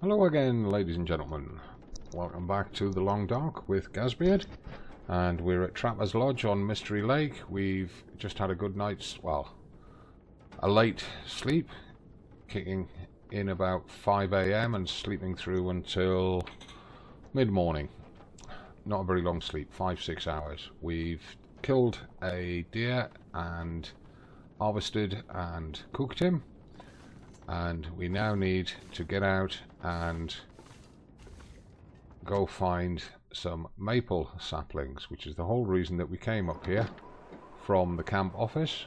Hello again, ladies and gentlemen. Welcome back to the Long Dark with Gazbeard, and we're at Trapper's Lodge on Mystery Lake. We've just had a good night's, well, a late sleep, kicking in about 5 AM and sleeping through until mid-morning. Not a very long sleep, 5-6 hours. We've killed a deer and harvested and cooked him, and we now need to get out and go find some maple saplings, which is the whole reason that we came up here from the camp office.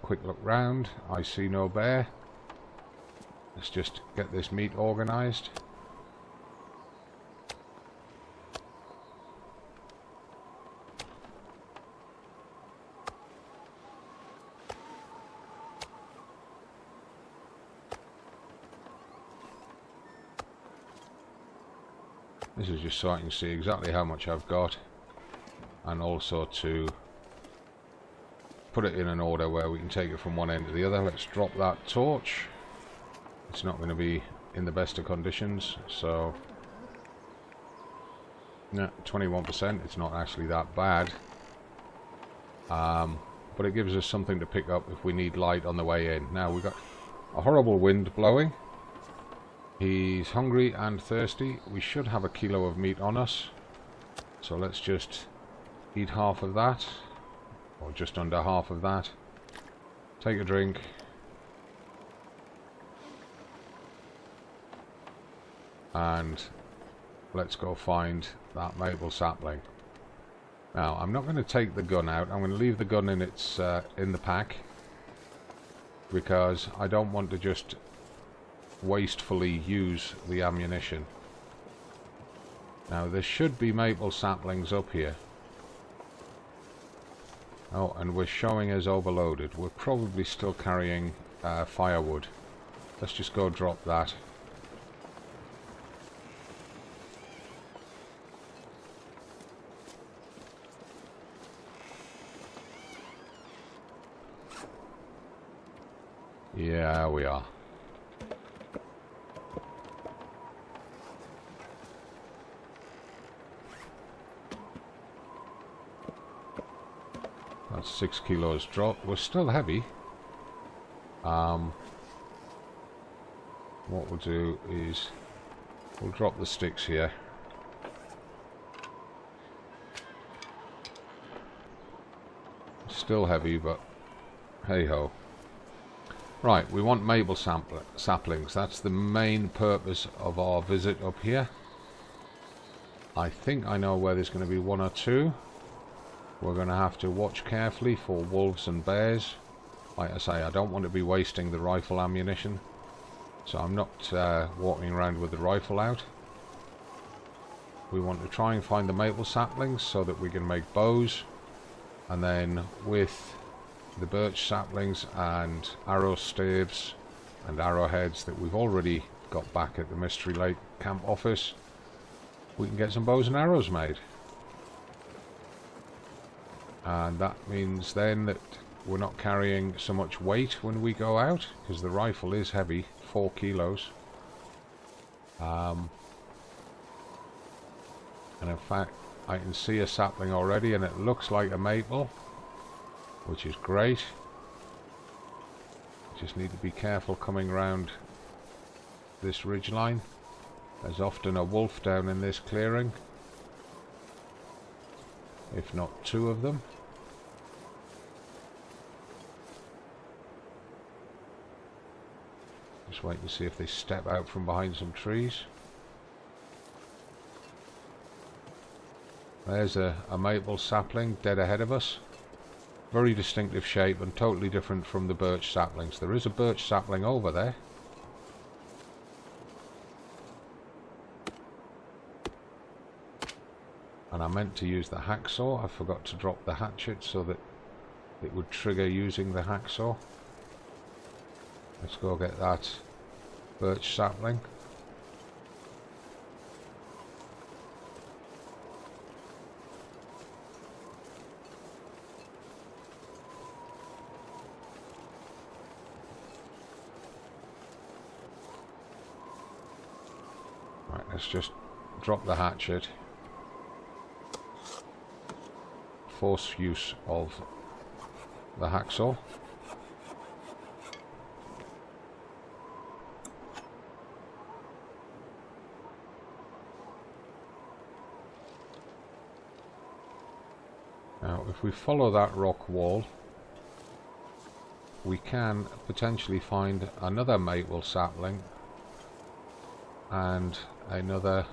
Quick look round, I see no bear. Let's just get this meat organized. This is just so I can see exactly how much I've got, and also to put it in an order where we can take it from one end to the other. Let's drop that torch. It's not going to be in the best of conditions, so no, 21%. It's not actually that bad, but it gives us something to pick up if we need light on the way in. Now we've got a horrible wind blowing. He's hungry and thirsty. We should have a kilo of meat on us, so let's just eat half of that, or just under half of that. Take a drink. And let's go find that maple sapling. Now, I'm not going to take the gun out. I'm going to leave the gun in its in the pack, because I don't want to just wastefully use the ammunition. Now there should be maple saplings up here. Oh, and we're showing as overloaded. We're probably still carrying firewood. Let's just go drop that. Yeah, we are. That's 6 kilos dropped. We're still heavy. What we'll do is we'll drop the sticks here. Still heavy, but hey ho. Right, we want maple saplings. That's the main purpose of our visit up here. I think I know where there's going to be one or two. We're going to have to watch carefully for wolves and bears. Like I say, I don't want to be wasting the rifle ammunition, so I'm not walking around with the rifle out. We want to try and find the maple saplings so that we can make bows, and then with the birch saplings and arrow staves and arrowheads that we've already got back at the Mystery Lake camp office, we can get some bows and arrows made. And that means then that we're not carrying so much weight when we go out, because the rifle is heavy, 4 kilos. And in fact, I can see a sapling already, and it looks like a maple, which is great. Just need to be careful coming round this ridge line. There's often a wolf down in this clearing, if not two of them. Just wait to see if they step out from behind some trees. There's a maple sapling dead ahead of us. Very distinctive shape and totally different from the birch saplings. There is a birch sapling over there. And I meant to use the hacksaw. I forgot to drop the hatchet so that it would trigger using the hacksaw. Let's go get that birch sapling. Let's just drop the hatchet. Force use of the hacksaw. Now, if we follow that rock wall, we can potentially find another maple sapling and another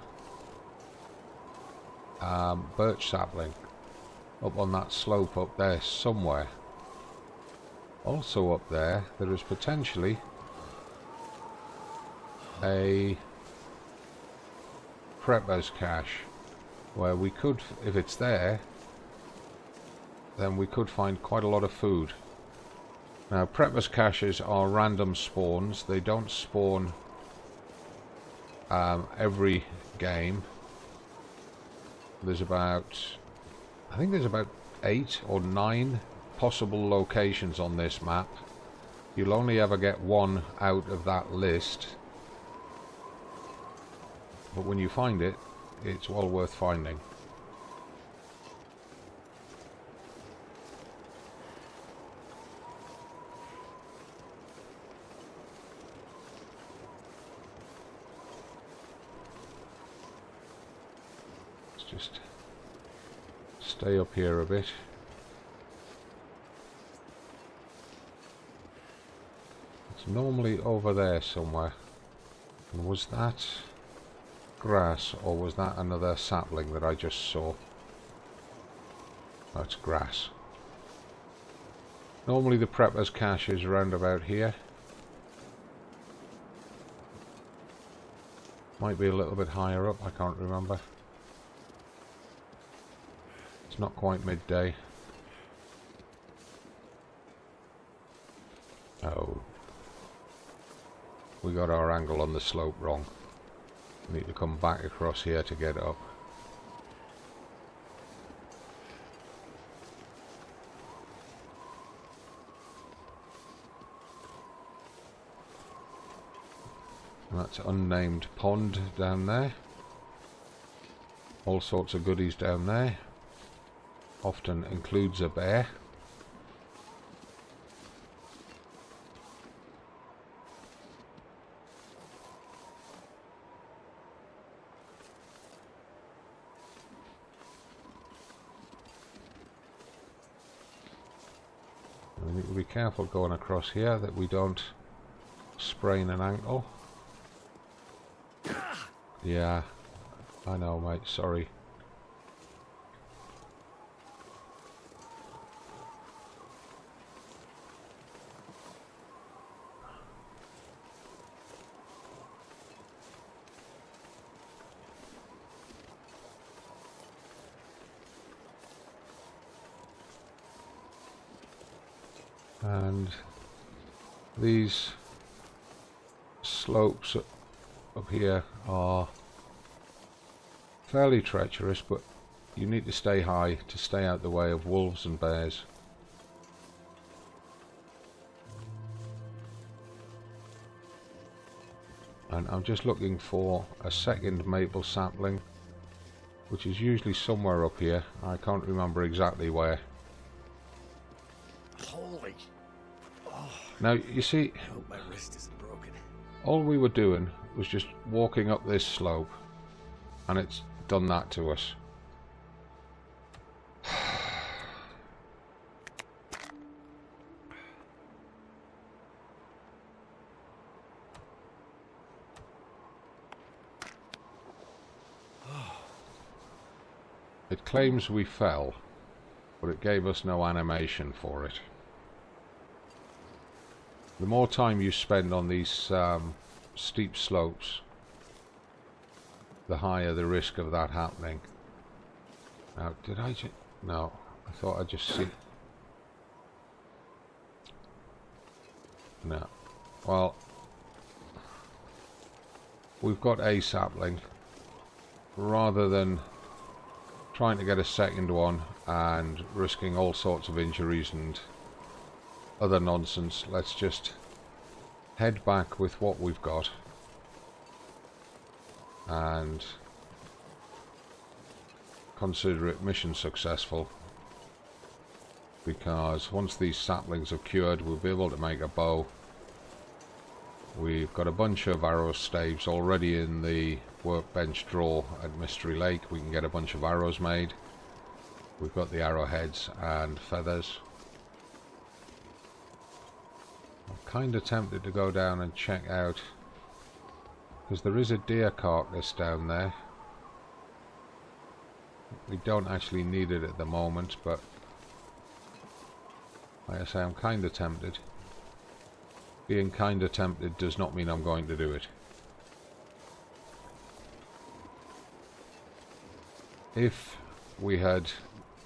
birch sapling up on that slope up there somewhere. Also up there, there is potentially a prepper's cache where we could, if it's there, then we could find quite a lot of food. Now, prepper's caches are random spawns. They don't spawn every game. There's about, I think there's about 8 or 9 possible locations on this map. You'll only ever get one out of that list. But when you find it, it's well worth finding. Just stay up here a bit. It's normally over there somewhere. And was that grass or was that another sapling that I just saw? That's grass. Normally the prepper's cache is around about here. Might be a little bit higher up, I can't remember. It's not quite midday. Oh. We got our angle on the slope wrong. Need to come back across here to get up. And that's unnamed pond down there. All sorts of goodies down there. Often includes a bear. We need to be careful going across here that we don't sprain an ankle. Yeah, I know, mate, sorry. And these slopes up here are fairly treacherous, but you need to stay high to stay out the way of wolves and bears. And I'm just looking for a second maple sapling, which is usually somewhere up here. I can't remember exactly where. Holy. Oh, now you see, I hope my wrist isn't broken. all we were doing was just walking up this slope, and it's done that to us. It claims we fell, but it gave us no animation for it. The more time you spend on these steep slopes, the higher the risk of that happening. Now, did I just... No, I thought I'd just see... No. Well, we've got a sapling. Rather than trying to get a second one and risking all sorts of injuries and other nonsense, let's just head back with what we've got. and consider it mission successful, because once these saplings are cured we'll be able to make a bow. We've got a bunch of arrow staves already in the workbench drawer at Mystery Lake. We can get a bunch of arrows made. We've got the arrowheads and feathers. I'm kind of tempted to go down and check out, because there is a deer carcass down there. We don't actually need it at the moment, but like I say, I'm kind of tempted. Being kind of tempted does not mean I'm going to do it. If we had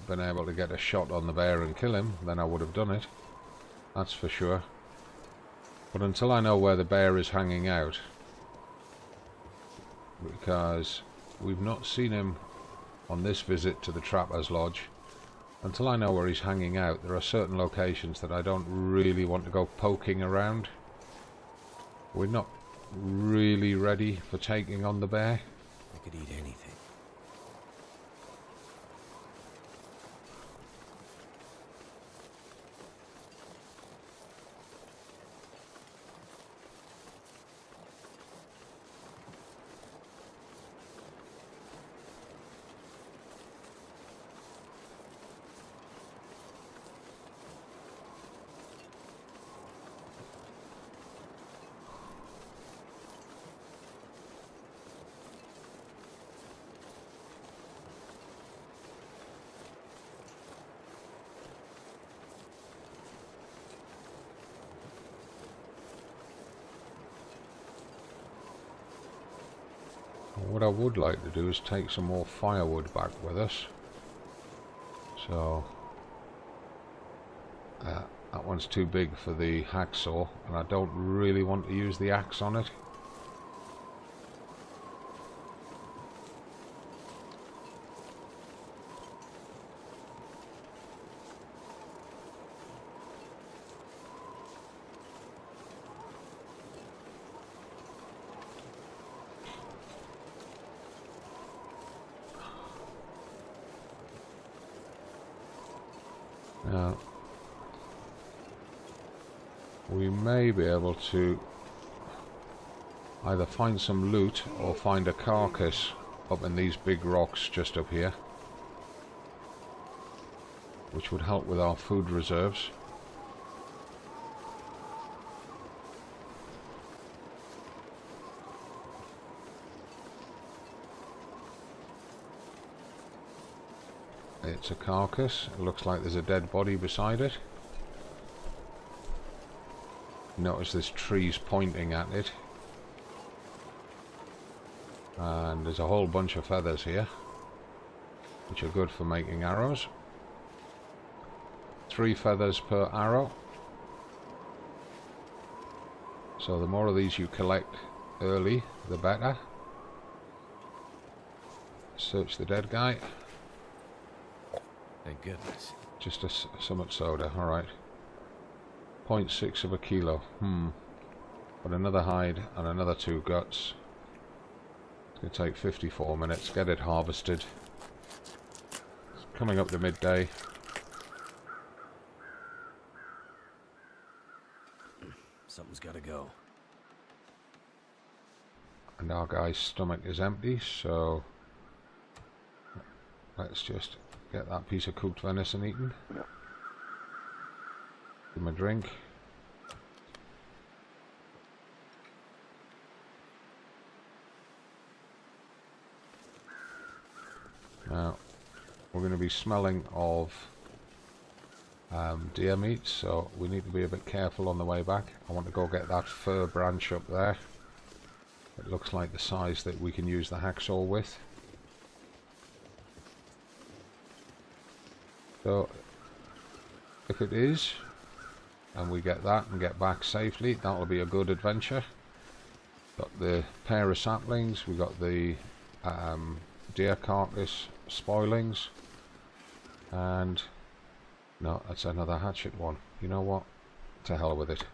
been able to get a shot on the bear and kill him, then I would have done it. That's for sure. But until I know where the bear is hanging out, because we've not seen him on this visit to the Trapper's Lodge, until I know where he's hanging out, there are certain locations that I don't really want to go poking around. We're not really ready for taking on the bear. I could eat anything. What I would like to do is take some more firewood back with us. So that one's too big for the hacksaw, and I don't really want to use the axe on it. Now, we may be able to either find some loot or find a carcass up in these big rocks just up here, which would help with our food reserves. It's a carcass. It looks like there's a dead body beside it. Notice there's trees pointing at it. And there's a whole bunch of feathers here, which are good for making arrows. 3 feathers per arrow. So the more of these you collect early, the better. Search the dead guy. Thank goodness. Just a summit soda, alright. 0.6 of a kilo. But another hide and another 2 guts. It's going to take 54 minutes. Get it harvested. It's coming up to midday. Something's gotta go. And our guy's stomach is empty, so let's just get that piece of cooked venison eaten. Give him a drink. Now, we're going to be smelling of deer meat, so we need to be a bit careful on the way back. I want to go get that fir branch up there. It looks like the size that we can use the hacksaw with. So, if it is, and we get that and get back safely, that'll be a good adventure. Got the pair of saplings, we got the deer carcass spoilings, and no, that's another hatchet one. You know what? To hell with it.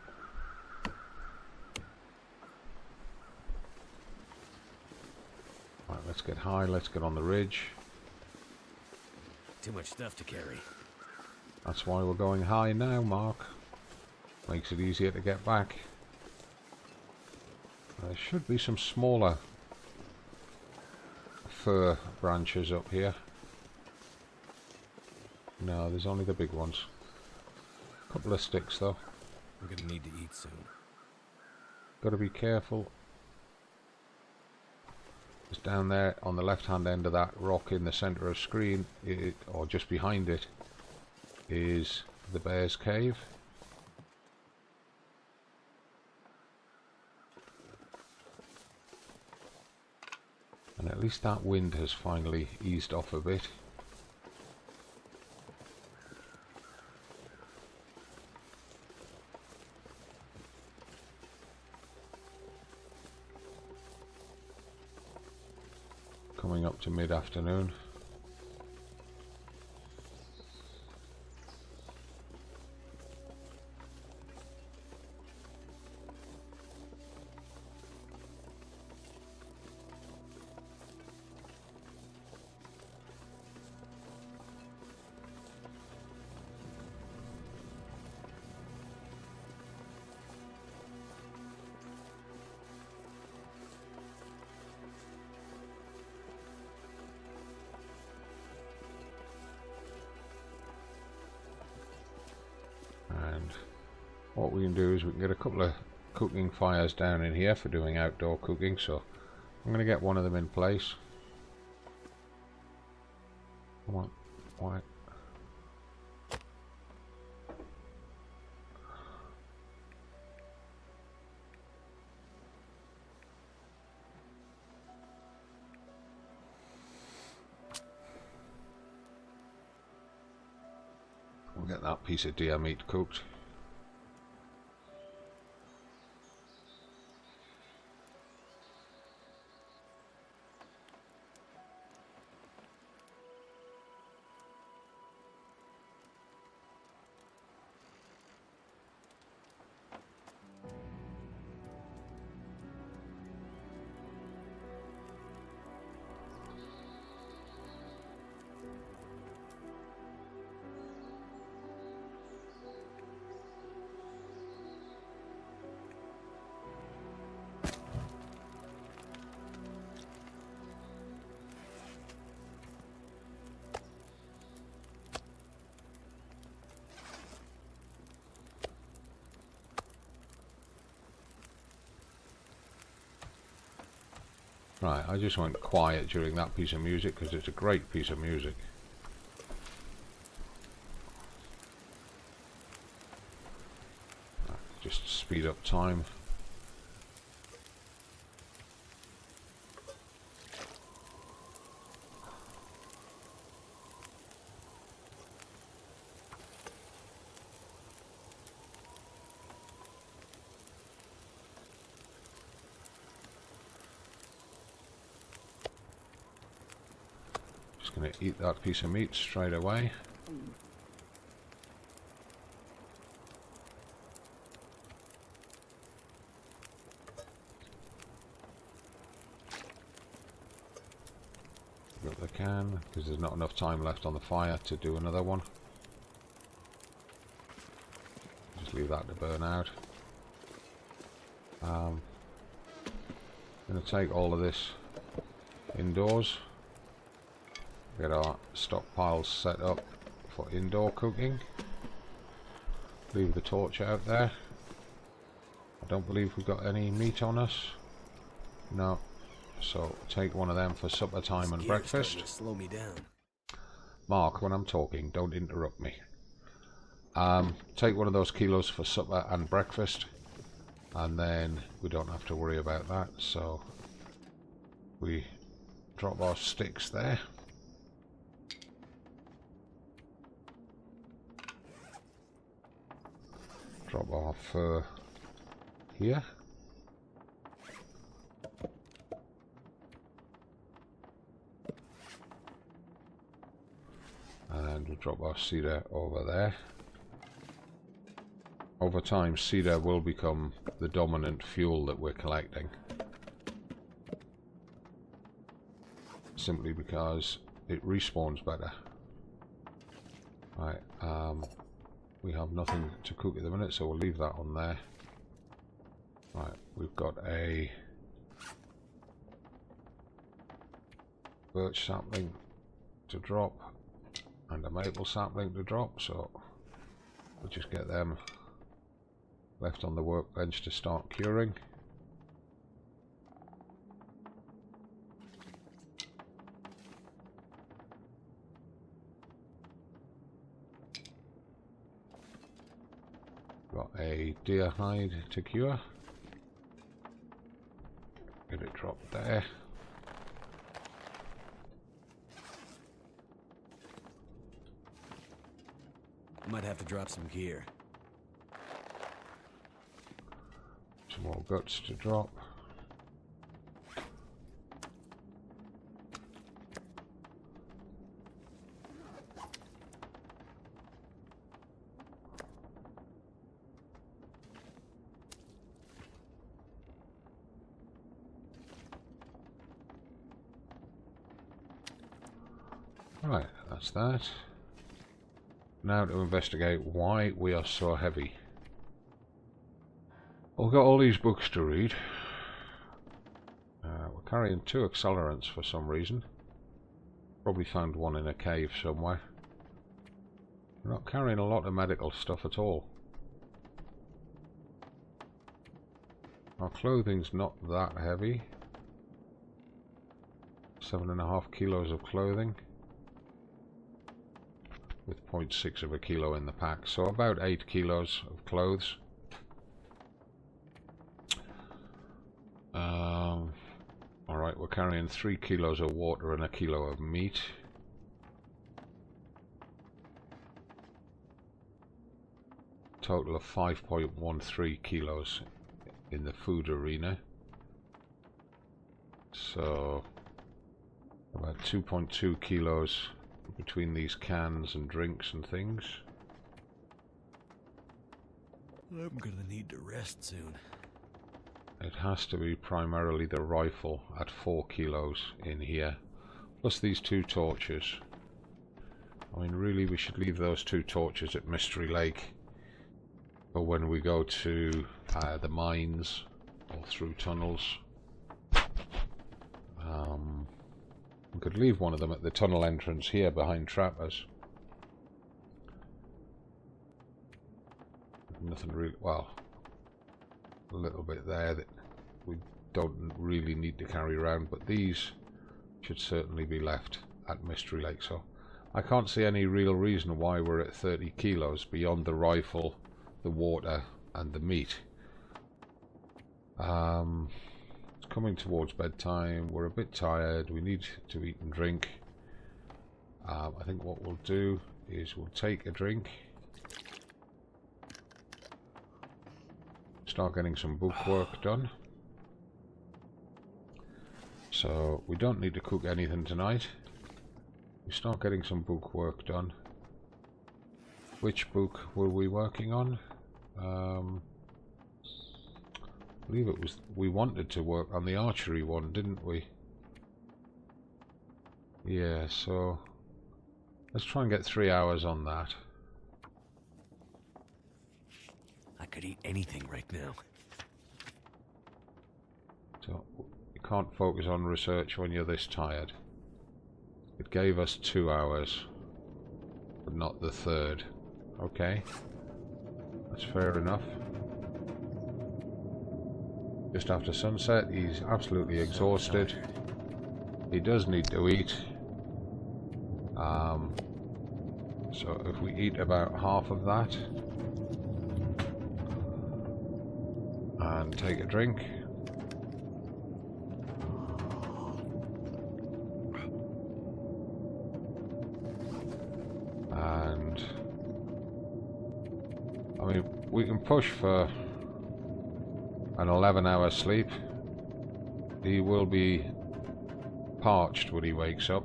let's get high, let's get on the ridge. Too much stuff to carry. That's why we're going high now, Mark. Makes it easier to get back. There should be some smaller fir branches up here. No, there's only the big ones. Couple of sticks though. We're gonna need to eat soon. Gotta be careful. It's down there on the left hand end of that rock in the center of screen, or just behind it, is the bear's cave. And at least that wind has finally eased off a bit. Coming up to mid-afternoon. And what we can do is we can get a couple of cooking fires down in here for doing outdoor cooking, so I'm going to get one of them in place. Come on, why? We'll get that piece of deer meat cooked. Right, I just went quiet during that piece of music because it's a great piece of music. Just speed up time. Going to eat that piece of meat straight away. Got the can because there's not enough time left on the fire to do another one. Just leave that to burn out. I'm going to take all of this indoors. Get our stockpiles set up for indoor cooking. Leave the torch out there. I don't believe we've got any meat on us. No. So take one of them for supper time and breakfast. Slow me down. Mark, when I'm talking, don't interrupt me. Take one of those kilos for supper and breakfast, and then we don't have to worry about that. So we drop our sticks there. Drop our fur here. And we drop our cedar over there. Over time, cedar will become the dominant fuel that we're collecting. simply because it respawns better. Right, we have nothing to cook at the minute, so we'll leave that on there. Right, we've got a birch sapling to drop and a maple sapling to drop, so we'll just get them left on the workbench to start curing. Got a deer hide to cure. Get it dropped there. I might have to drop some gear. Some more guts to drop. Right, that's that. Now to investigate why we are so heavy. We've got all these books to read. We're carrying 2 accelerants for some reason. Probably found one in a cave somewhere. We're not carrying a lot of medical stuff at all. Our clothing's not that heavy. 7.5 kilos of clothing, with 0.6 of a kilo in the pack, so about 8 kilos of clothes. Alright, we're carrying 3 kilos of water and a kilo of meat. Total of 5.13 kilos in the food arena. So about 2.2 kilos between these cans and drinks and things. I'm gonna need to rest soon. It has to be primarily the rifle at 4 kilos in here, plus these 2 torches. I mean, really we should leave those 2 torches at Mystery Lake, but when we go to the mines or through tunnels, we could leave one of them at the tunnel entrance here behind trappers. Nothing really, well, a little bit there that we don't really need to carry around, but these should certainly be left at Mystery Lake. So I can't see any real reason why we're at 30 kilos beyond the rifle, the water and the meat. It's coming towards bedtime, we're a bit tired, we need to eat and drink. I think what we'll do is we'll take a drink, start getting some bookwork done. So we don't need to cook anything tonight. We start getting some bookwork done. Which book were we working on? I believe it was, we wanted to work on the archery one, didn't we? Yeah, so let's try and get 3 hours on that. I could eat anything right now. So you can't focus on research when you're this tired. It gave us 2 hours, but not the 3rd. Okay, that's fair enough. Just after sunset, he's absolutely exhausted. He does need to eat. So if we eat about half of that and take a drink, and I mean, we can push for an 11-hour sleep. He will be parched when he wakes up,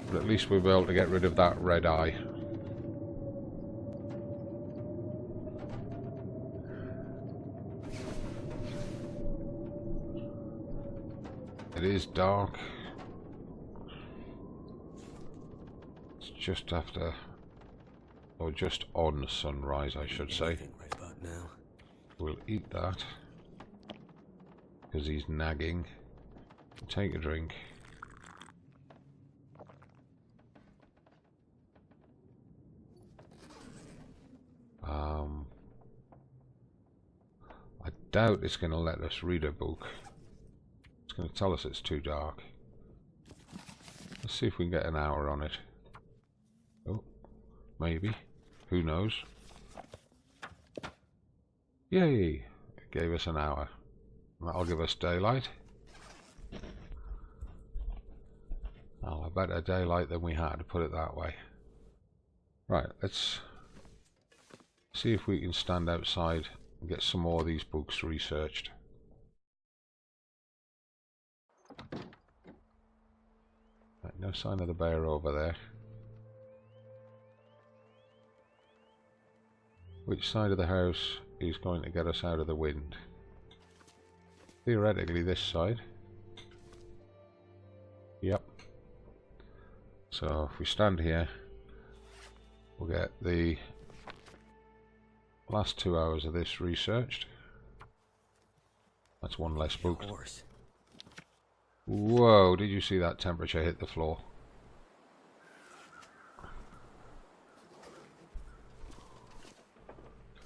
but at least we'll be able to get rid of that red eye. It is dark. just after, or just on sunrise, I should say. Right about now. We'll eat that because he's nagging. Take a drink. I doubt it's going to let us read a book. It's going to tell us it's too dark. Let's see if we can get an hour on it. Oh, maybe. Who knows? Yay! It gave us an hour. That'll give us daylight. Well, a better daylight than we had, put it that way. Right, let's see if we can stand outside and get some more of these books researched. Right, no sign of the bear over there. Which side of the house is going to get us out of the wind? Theoretically this side. Yep. So if we stand here, we'll get the last 2 hours of this researched. That's one less book. Whoa, did you see that temperature hit the floor?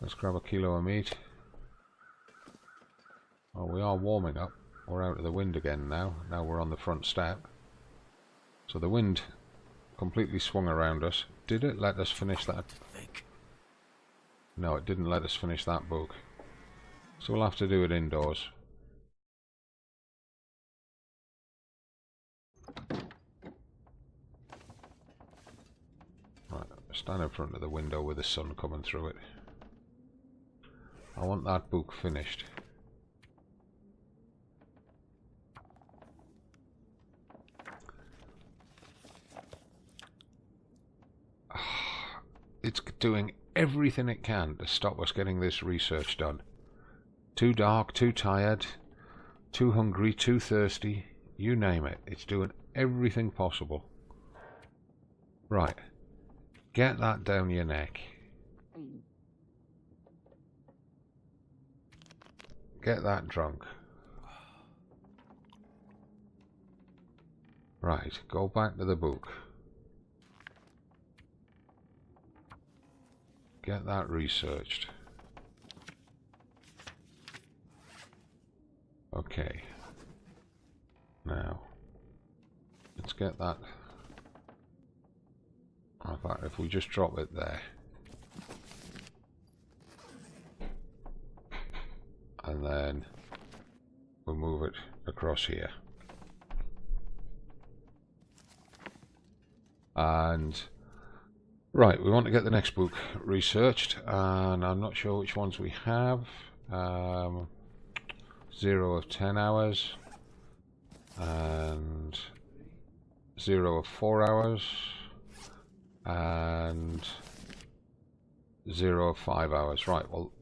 Let's grab a kilo of meat. Oh, we are warming up. We're out of the wind again now. Now we're on the front step. So the wind completely swung around us. Did it let us finish that? No, it didn't let us finish that book. So we'll have to do it indoors. Right, stand in front of the window with the sun coming through it. I want that book finished. It's doing everything it can to stop us getting this research done. Too dark, too tired, too hungry, too thirsty, you name it. It's doing everything possible. Right. Get that down your neck. Get that drunk. Right, go back to the book. Get that researched. Okay. Now, let's get that. In fact, if we just drop it there. And then we'll move it across here. And right, we want to get the next book researched, and I'm not sure which ones we have. 0 of 10 hours, and 0 of 4 hours, and 0 of 5 hours. Right, well,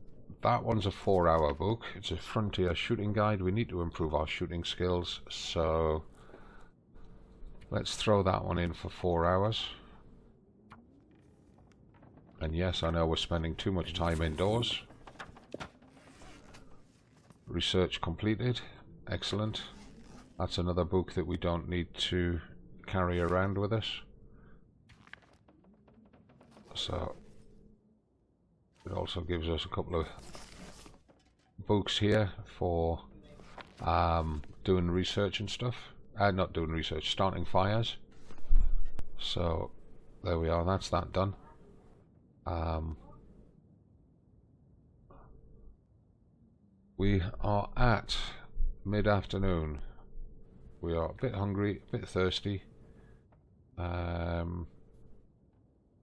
that one's a 4-hour book. It's a Frontier shooting guide. We need to improve our shooting skills, so let's throw that one in for 4 hours. And yes, I know we're spending too much time indoors. Research completed. Excellent. That's another book that we don't need to carry around with us. So it also gives us a couple of books here for doing research and stuff. Not doing research, starting fires. So there we are, that's that done. We are at mid-afternoon. We are a bit hungry, a bit thirsty.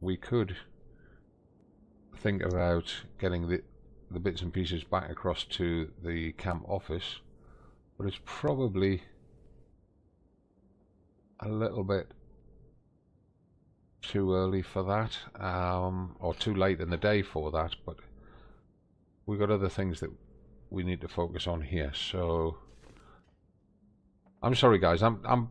We could think about getting the bits and pieces back across to the camp office, but it's probably a little bit too early for that, or too late in the day for that, but we've got other things that we need to focus on here. So I'm sorry guys, I'm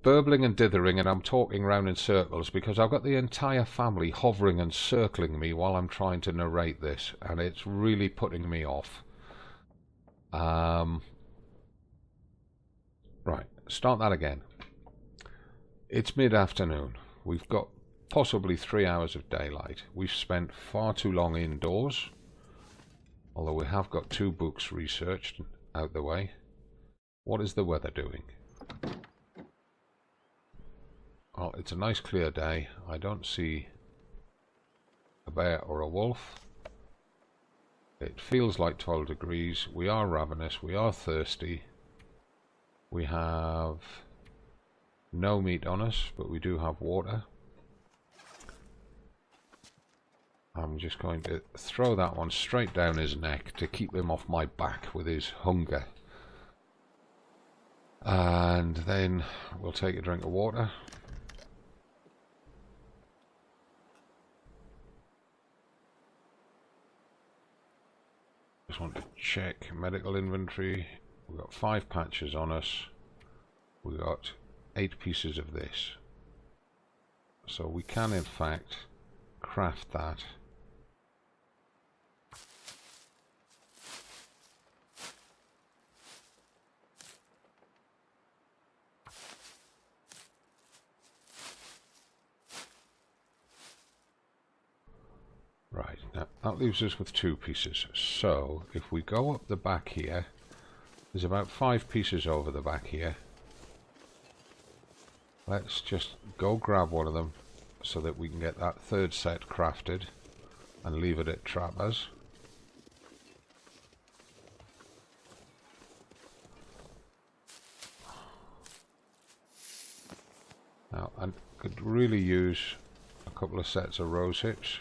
burbling and dithering and I'm talking round in circles because I've got the entire family hovering and circling me while I'm trying to narrate this, and it's really putting me off. Right, start that again. It's mid-afternoon. We've got possibly 3 hours of daylight. We've spent far too long indoors, although we have got 2 books researched out the way. What is the weather doing? Well, it's a nice clear day. I don't see a bear or a wolf. It feels like 12 degrees. We are ravenous. We are thirsty. We have no meat on us, but we do have water. I'm just going to throw that one straight down his neck to keep him off my back with his hunger. And then we'll take a drink of water. Just want to check medical inventory. We've got 5 patches on us. We've got 8 pieces of this. So we can in fact craft that. Right, now that leaves us with 2 pieces. So if we go up the back here, there's about 5 pieces over the back here. Let's just go grab one of them so that we can get that 3rd set crafted and leave it at Trappers. Now I could really use a couple of sets of rose hips.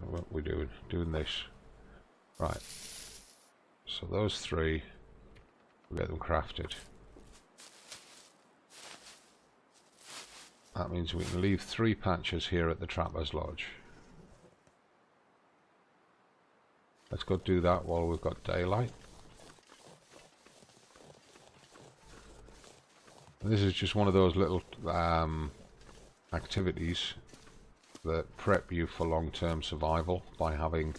What we're doing this. Right. So those 3, we'll get them crafted. That means we can leave 3 patches here at the Trapper's Lodge. Let's go do that while we've got daylight. And this is just one of those little activities that prep you for long-term survival by having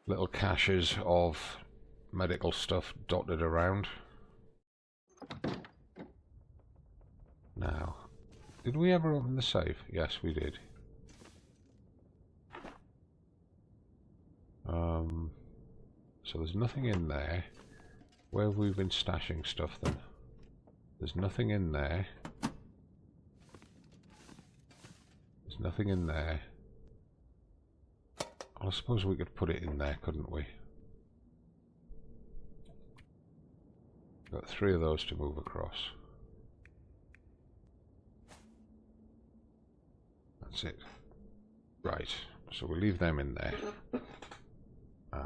little caches of medical stuff dotted around. Now, did we ever open the safe? Yes, we did. So there's nothing in there. Where have we been stashing stuff then? There's nothing in there. There's nothing in there. I suppose we could put it in there, couldn't we? Got 3 of those to move across. That's it. Right, so we'll leave them in there. I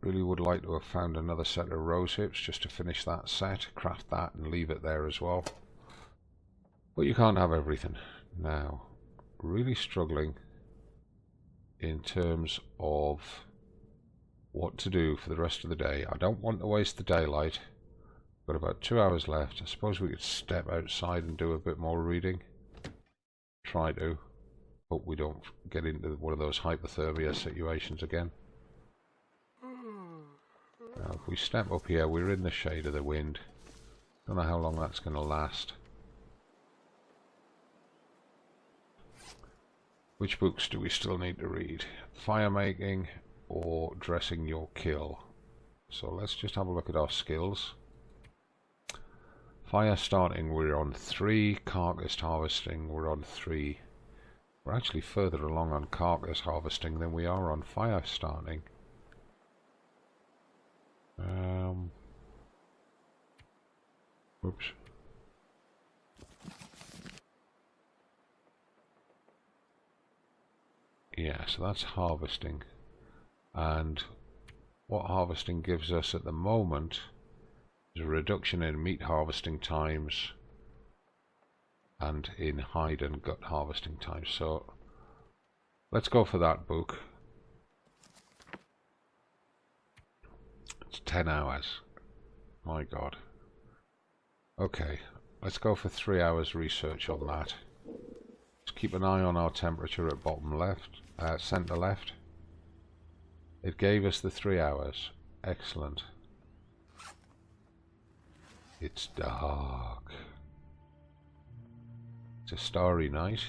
really would like to have found another set of rose hips just to finish that set, craft that and leave it there as well. But you can't have everything. Now, really struggling in terms of what to do for the rest of the day. I don't want to waste the daylight. Got about 2 hours left. I suppose we could step outside and do a bit more reading. Try to. Hope we don't get into one of those hypothermia situations again. Now, if we step up here, we're in the shade of the wind. Don't know how long that's going to last. Which books do we still need to read? Fire making or dressing your kill? So let's just have a look at our skills. Fire starting, we're on 3. Carcass harvesting, we're on 3. We're actually further along on carcass harvesting than we are on fire starting. Oops. Yeah, so that's harvesting. And what harvesting gives us at the moment is a reduction in meat harvesting times and in hide and gut harvesting times. So Let's go for that book. It's 10 hours. My God. Okay, let's go for 3 hours research on that. Just keep an eye on our temperature at bottom left, center left. It gave us the 3 hours. Excellent. It's dark. It's a starry night,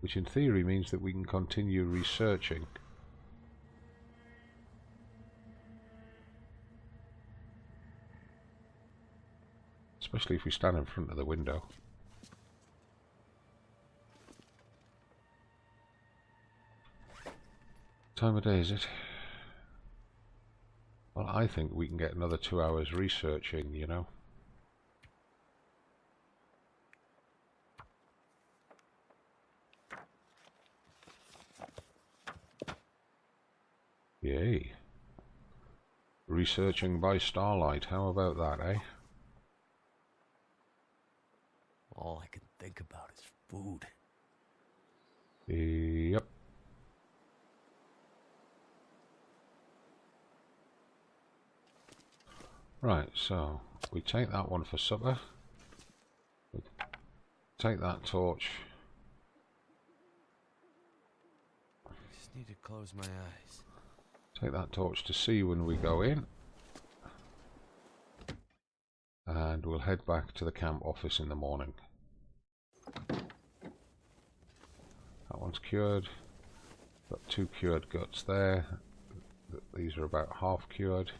which in theory means that we can continue researching. Especially if we stand in front of the window. What time of day is it? Well, I think we can get another 2 hours researching, you know. Yay. Researching by starlight, how about that, eh? All I can think about is food. Yep. Right, so we take that one for supper. We take that torch. I just need to close my eyes. Take that torch to see when we go in. And we'll head back to the camp office in the morning. That one's cured. Got 2 cured guts there. These are about half cured.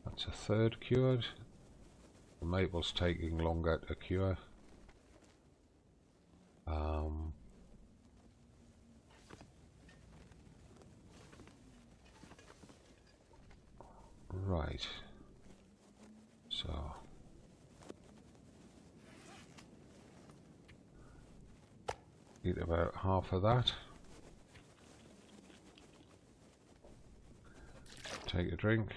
That's a 3rd cured. The maple's taking longer to cure. Right. So eat about half of that. Take a drink.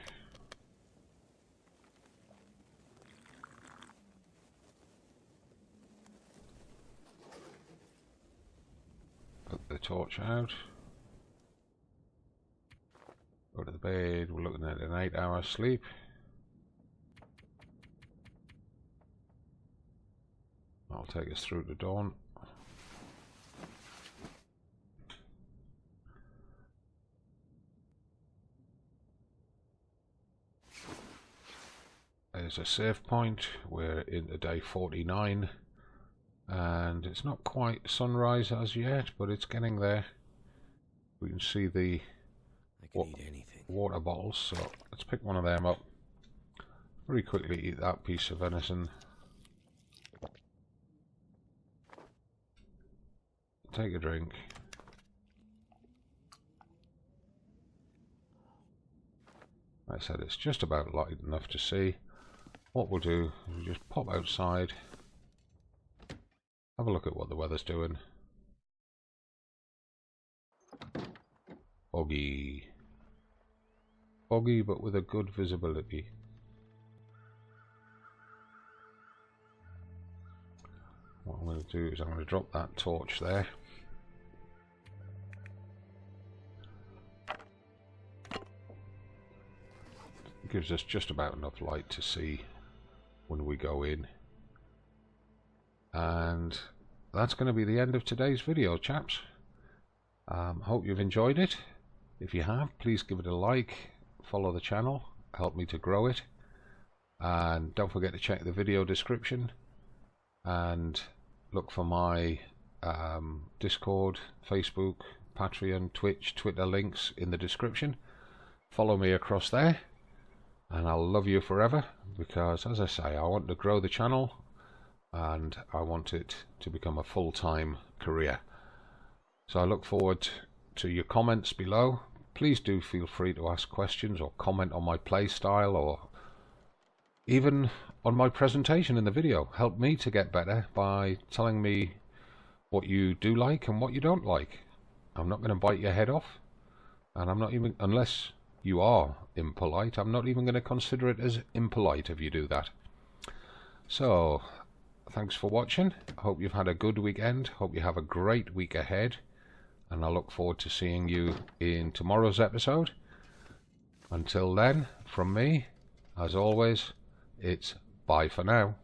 Put the torch out. Go to the bed. We're looking at an 8-hour sleep. That'll take us through to dawn. There's a save point. We're into day 49 and it's not quite sunrise as yet, but it's getting there. We can see the water bottles, so let's pick one of them up. Very quickly eat that piece of venison. Take a drink. Like I said, it's just about light enough to see. What we'll do is we'll just pop outside, have a look at what the weather's doing. Foggy. Foggy, but with a good visibility. What I'm going to do is I'm going to drop that torch there. It gives us just about enough light to see when we go in. And that's going to be the end of today's video, chaps. Hope you've enjoyed it. If you have, please give it a like, follow the channel, help me to grow it, and don't forget to check the video description and look for my Discord, Facebook, Patreon, Twitch, Twitter links in the description. Follow me across there and I'll love you forever, because as I say, I want to grow the channel and I want it to become a full-time career. So I look forward to your comments below. Please do feel free to ask questions or comment on my play style or even on my presentation in the video. Help me to get better by telling me what you do like and what you don't like. I'm not going to bite your head off, and I'm not even, unless you are impolite, I'm not even going to consider it as impolite if you do that. So thanks for watching. Hope you've had a good weekend. Hope you have a great week ahead. And I look forward to seeing you in tomorrow's episode. Until then, from me, as always, it's bye for now.